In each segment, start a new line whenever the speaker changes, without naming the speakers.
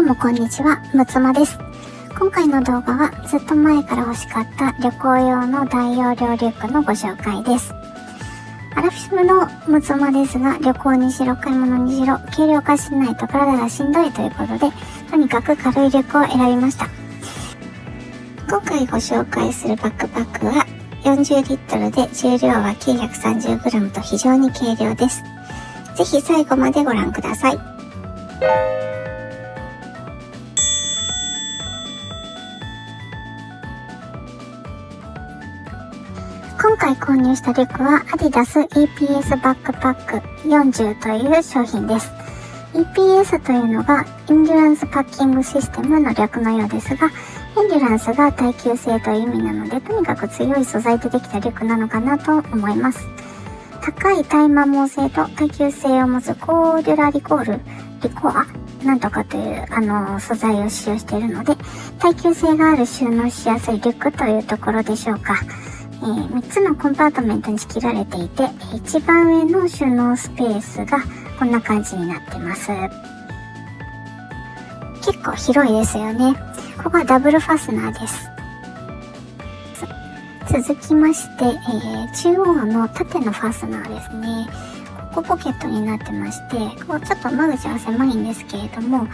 もこんにちは、むつまです。今回の動画はずっと前から欲しかった旅行用の大容量リュックのご紹介です。アラフィフのむつまですが、旅行にしろ買い物にしろ軽量化しないと体がしんどいということで、とにかく軽いリュックを選びました。今回ご紹介するバックパックは40リットルで重量は 930g と非常に軽量です。ぜひ最後までご覧ください。今回購入したリュックは Adidas EPS バックパック40という商品です。EPS というのがエンデュランスパッキングシステムの略のようですが、エンデュランスが耐久性という意味なので、とにかく強い素材でできたリュックなのかなと思います。高い耐摩耗性と耐久性を持つコーデュラリコアなんとかという素材を使用しているので、耐久性がある収納しやすいリュックというところでしょうか。3つのコンパートメントに仕切られていて、一番上の収納スペースがこんな感じになってます。結構広いですよね。ここはダブルファスナーです。続きまして、中央の縦のファスナーですね。ここポケットになってまして、こうちょっと間口は狭いんですけれども、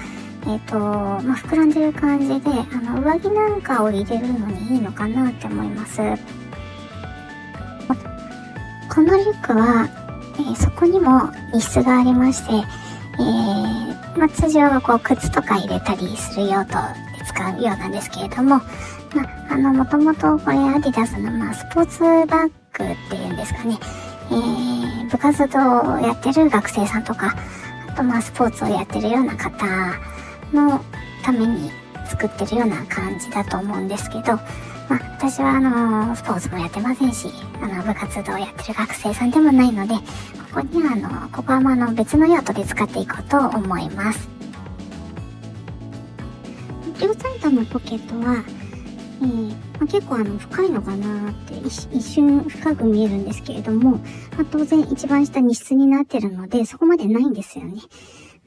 膨らんでる感じで、上着なんかを入れるのにいいのかなって思います。このリュックは、そこにも荷室がありまして、通常はこう靴とか入れたりする用途で使うようなんですけれども、もともとこれアディダスのスポーツバッグっていうんですかね、部活動をやってる学生さんとか、あとスポーツをやってるような方のために作ってるような感じだと思うんですけど、私はスポーツもやってませんし、部活動をやってる学生さんでもないので、ここは別の用途で使っていこうと思います。両サイドのポケットは、結構深いのかなって一瞬深く見えるんですけれども、当然一番下に室になってるので、そこまでないんですよね。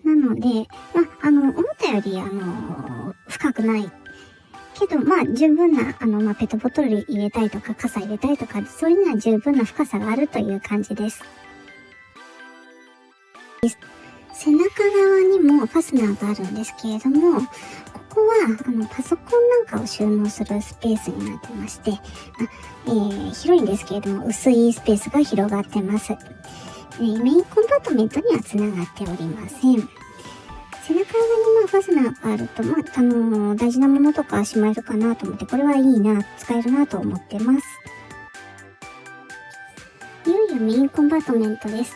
なので、思ったより深くない。けど、十分な、ペットボトル入れたいとか、傘入れたいとか、そういうのは十分な深さがあるという感じです。背中側にもファスナーがあるんですけれども、ここは、パソコンなんかを収納するスペースになってまして、広いんですけれども、薄いスペースが広がってます。メインコンパートメントには繋がっておりません。背中側にファスナーがあると、大事なものとかしまえるかなと思って、これはいいな、使えるなと思ってます。いよいよメインコンパートメントです。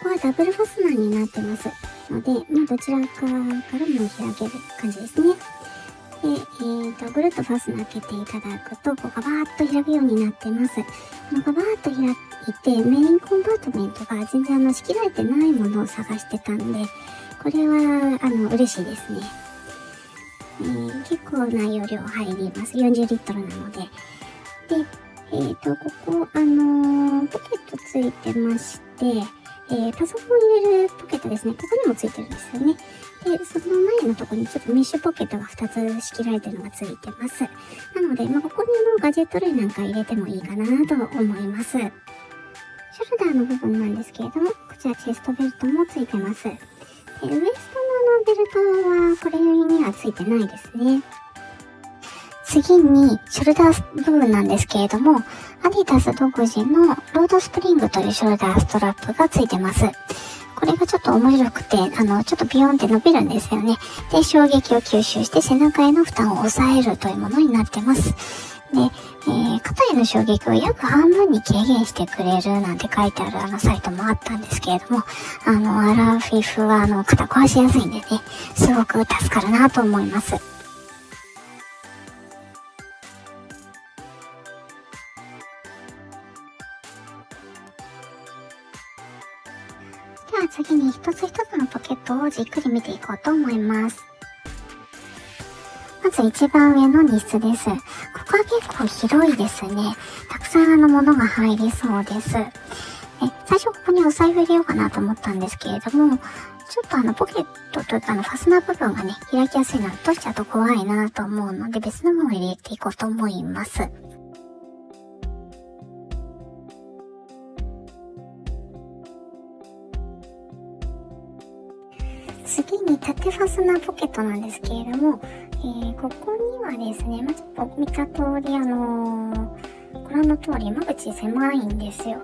ここはダブルファスナーになってますので、どちらかからも開ける感じですね。で、ぐるっとファスナー開けていただくと、こうガバーッと開くようになってます。ガバーッと開いて、メインコンパートメントが全然仕切られてないものを探してたんで、これは、嬉しいですね。結構な容量入ります。40リットルなので。で、ここ、ポケットついてまして、パソコン入れるポケットですね。ここにもついてるんですよね。で、その前のところにちょっとメッシュポケットが2つ仕切られてるのがついてます。なので、ここにガジェット類なんか入れてもいいかなと思います。ショルダーの部分なんですけれども、こちらチェストベルトもついてます。ウエストのベルトはこれにはついてないですね。次に、ショルダー部分なんですけれども、アディダス独自のロードスプリングというショルダーストラップがついてます。これがちょっと面白くて、ちょっとビヨンって伸びるんですよね。で、衝撃を吸収して背中への負担を抑えるというものになってます。で、肩への衝撃を約半分に軽減してくれるなんて書いてあるサイトもあったんですけれども、アラフィフは肩壊しやすいんでね、すごく助かるなと思います。では次に一つ一つのポケットをじっくり見ていこうと思います。まず一番上の荷室です。ここは結構広いですね。たくさん物が入りそうです。最初ここにお財布入れようかなと思ったんですけれども、ちょっとポケットというかファスナー部分がね、開きやすいのは閉じちゃうと怖いなと思うので、別のものを入れていこうと思います。次に縦ファスナーポケットなんですけれども、ここにはですね、ちょっと見た通りご覧の通り間口狭いんですよ。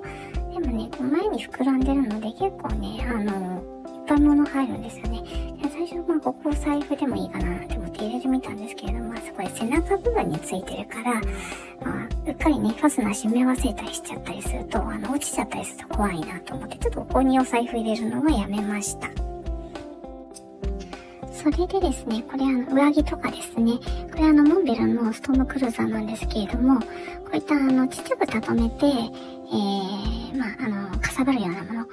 でもね、前に膨らんでるので結構ね、いっぱい物入るんですよね。で最初ここを財布でもいいかなって思って入れてみたんですけれども、そこで背中部分についてるから、うっかりね、ファスナー閉め忘れたりしちゃったりすると、落ちちゃったりすると怖いなと思って、ちょっとここにお財布入れるのはやめました。それでですね、これ上着とかですね、これモンベルのストームクルーザーなんですけれども、こういったちっちゃく畳めて、かさばるようなもの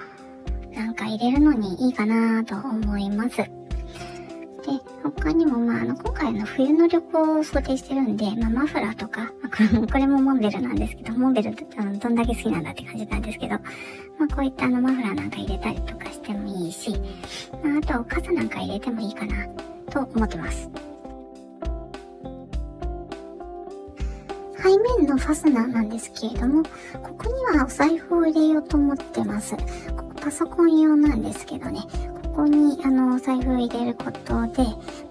なんか入れるのにいいかなと思います。で、他にも今回冬の旅行を想定してるんで、マフラーとか、これもモンベルなんですけど、モンベルってどんだけ好きなんだって感じなんですけど、こういったマフラーなんか入れたりとかしてもいいし、あと傘なんか入れてもいいかなと思ってます。背面のファスナーなんですけれども、ここにはお財布を入れようと思ってます。ここパソコン用なんですけどね、ここにお財布を入れることで、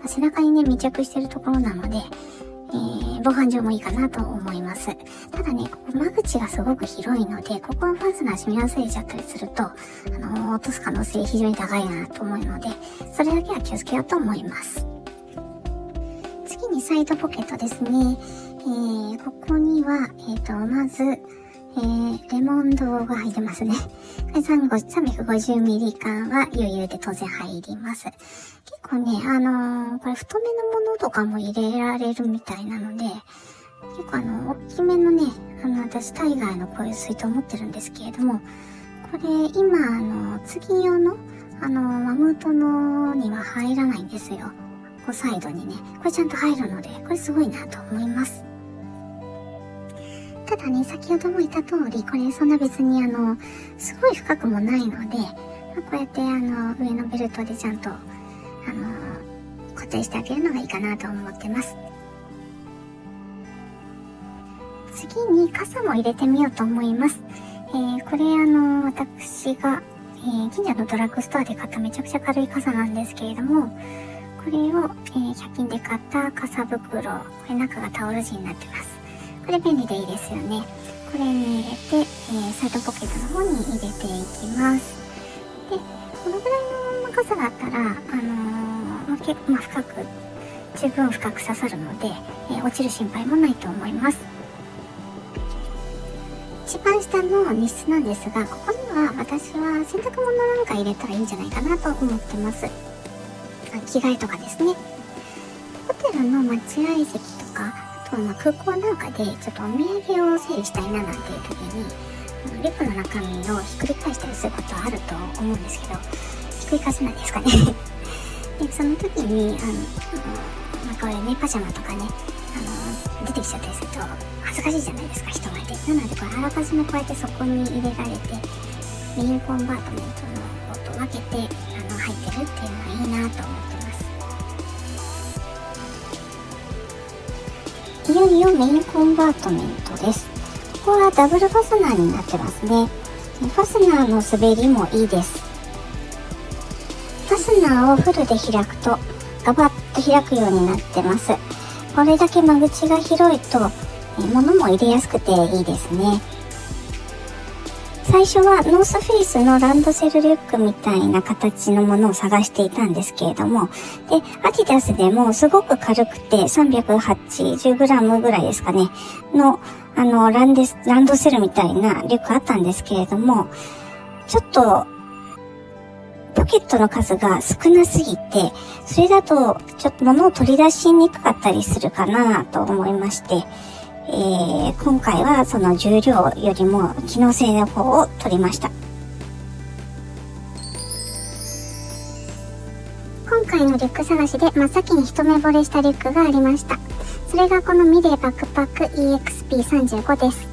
背中にね密着してるところなので、防犯上もいいかなと思います。ただね、ここ間口がすごく広いので、ここのファスナー閉め忘れちゃったりすると、落とす可能性非常に高いなと思うので、それだけは気をつけようと思います。次にサイドポケットですね。ここには、まず、レモンドが入ってますね。これ350ml 缶は余裕で当然入ります。結構ね、これ太めのものとかも入れられるみたいなので、結構大きめのね、私タイガーのこういう水筒持ってるんですけれども、これ今、次用の、マムートのには入らないんですよ。こうサイドにね。これちゃんと入るので、これすごいなと思います。ただね、先ほども言った通り、これそんな別にすごい深くもないので、こうやって上のベルトでちゃんと、固定してあげるのがいいかなと思ってます。次に傘も入れてみようと思います。これ私が、近所のドラッグストアで買っためちゃくちゃ軽い傘なんですけれども、これを、100均で買った傘袋、これ中がタオル地になってます。これ便利でいいですよね。これに入れて、サイドポケットの方に入れていきます。で、このぐらいの傘だったら、結構十分深く刺さるので、落ちる心配もないと思います。一番下の荷室なんですが、ここには私は洗濯物なんか入れたらいいんじゃないかなと思ってます。着替えとかですね。ホテルの待合席とか、空港なんかでちょっとお土産を整理したいななんていう時に、リュックの中身をひっくり返したりすることはあると思うんですけど、ひっくり返せないですかね。で、その時に、これね、パジャマとかね、出てきちゃったりすると恥ずかしいじゃないですか、人前で。なので、これあらかじめこうやってそこに入れられて、メインコンバートメントのと分けて、入ってるっていうのがいいなと思ってます。いよいよメインコンバートメントです。ここはダブルファスナーになってますね。ファスナーの滑りもいいです。ファスナーをフルで開くとガバッと開くようになってます。これだけ間口が広いと物も入れやすくていいですね。最初はノースフェイスのランドセルリュックみたいな形のものを探していたんですけれども、で、アディダスでもすごく軽くて 380g ぐらいですかね、の、ランドセルみたいなリュックあったんですけれども、ちょっと、ポケットの数が少なすぎて、それだとちょっと物を取り出しにくかったりするかなと思いまして、今回はその重量よりも機能性の方を取りました。今回のリュック探しで真っ先に一目惚れしたリュックがありました。それがこのミレーバックパック EXP35 です。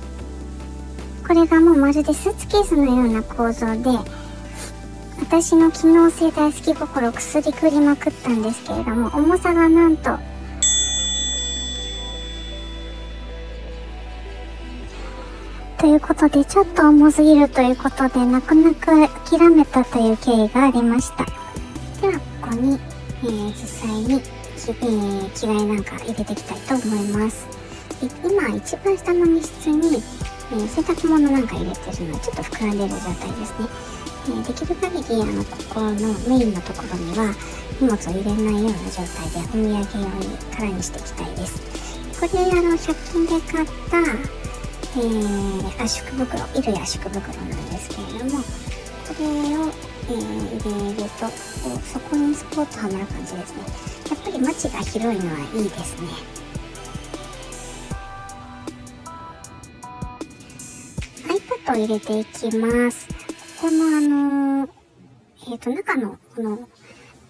これがもうまるでスーツケースのような構造で、私の機能性大好き心くすりくりまくったんですけれども、重さがなんとということで、ちょっと重すぎるということで、泣く泣く諦めたという経緯がありました。では、ここに、実際に、着替えなんか入れていきたいと思います。で今、一番下の密室に、洗濯物なんか入れてるので、ちょっと膨らんでる状態ですね。できる限り、ここのメインのところには、荷物を入れないような状態で、お土産用に空にしていきたいです。これ、100均で買った、圧縮袋、衣類圧縮袋なんですけれども、これを、入れると、そこにスポッとはまる感じですね。やっぱりマチが広いのはいいですね。iPad を入れていきます。この中の、この、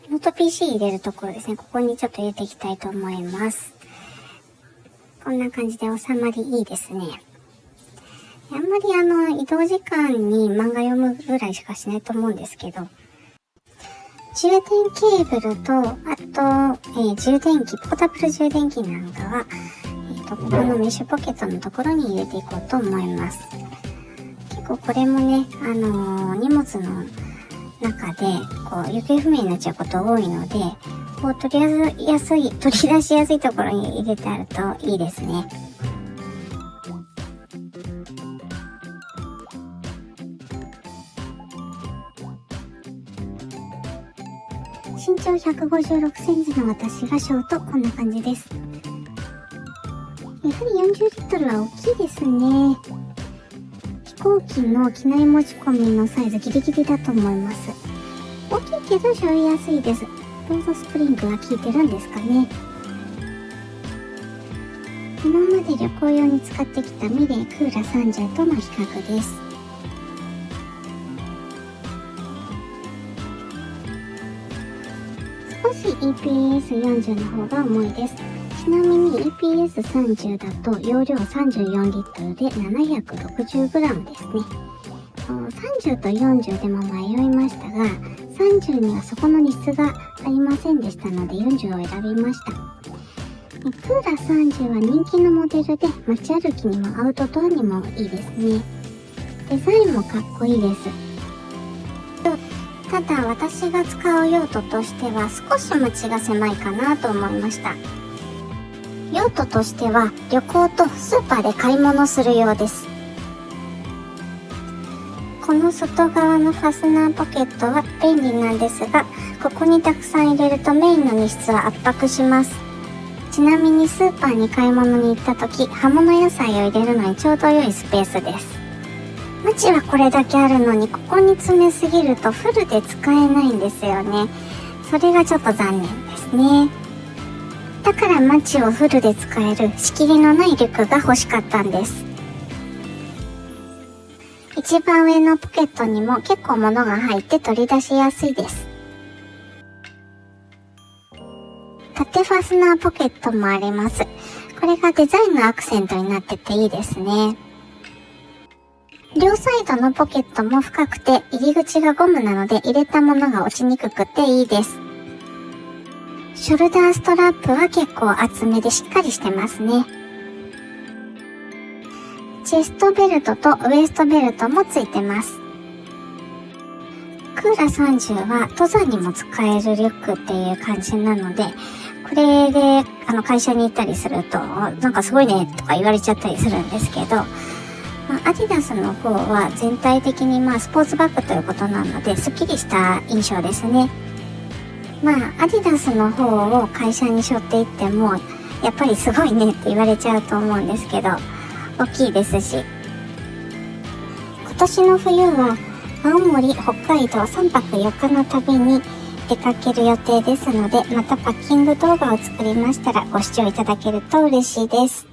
ノート PC 入れるところですね。ここにちょっと入れていきたいと思います。こんな感じで収まりいいですね。あんまり移動時間に漫画読むぐらいしかしないと思うんですけど、充電ケーブルと、あと、充電器、ポータブル充電器なんかは、ここのメッシュポケットのところに入れていこうと思います。結構これもね、荷物の中で、行方不明になっちゃうこと多いので、取り出しやすいところに入れてあるといいですね。身長156センチの私がショート、こんな感じです。やはり40リットルは大きいですね。飛行機の機内持ち込みのサイズギリギリだと思います。大きいけど背負いやすいです。ロードスプリングが効いてるんですかね。今まで旅行用に使ってきたミレークーラ30との比較です。少し EPS40 の方が重いです。ちなみに EPS30 だと容量34リットルで 760g ですね。30と40でも迷いましたが、30にはそこの日数がありませんでしたので40を選びました。クーラ30は人気のモデルで街歩きにもアウトドアにもいいですね。デザインもかっこいいです。ただ私が使う用途としては少し間違が狭いかなと思いました。用途としては旅行とスーパーで買い物するようです。この外側のファスナーポケットは便利なんですが、ここにたくさん入れるとメインの荷室は圧迫します。ちなみにスーパーに買い物に行った時、葉物野菜を入れるのにちょうど良いスペースです。マチはこれだけあるのに、ここに詰めすぎるとフルで使えないんですよね。それがちょっと残念ですね。だからマチをフルで使える仕切りのないリュックが欲しかったんです。一番上のポケットにも結構物が入って取り出しやすいです。縦ファスナーポケットもあります。これがデザインのアクセントになってていいですね。両サイドのポケットも深くて入り口がゴムなので入れたものが落ちにくくていいです。ショルダーストラップは結構厚めでしっかりしてますね。チェストベルトとウエストベルトもついてます。クーラ30は登山にも使えるリュックっていう感じなので、これで会社に行ったりするとなんかすごいねとか言われちゃったりするんですけど、アディダスの方は全体的にスポーツバッグということなので、スッキリした印象ですね。アディダスの方を会社に背負っていっても、やっぱりすごいねって言われちゃうと思うんですけど、大きいですし。今年の冬は、青森、北海道3泊4日の旅に出かける予定ですので、またパッキング動画を作りましたらご視聴いただけると嬉しいです。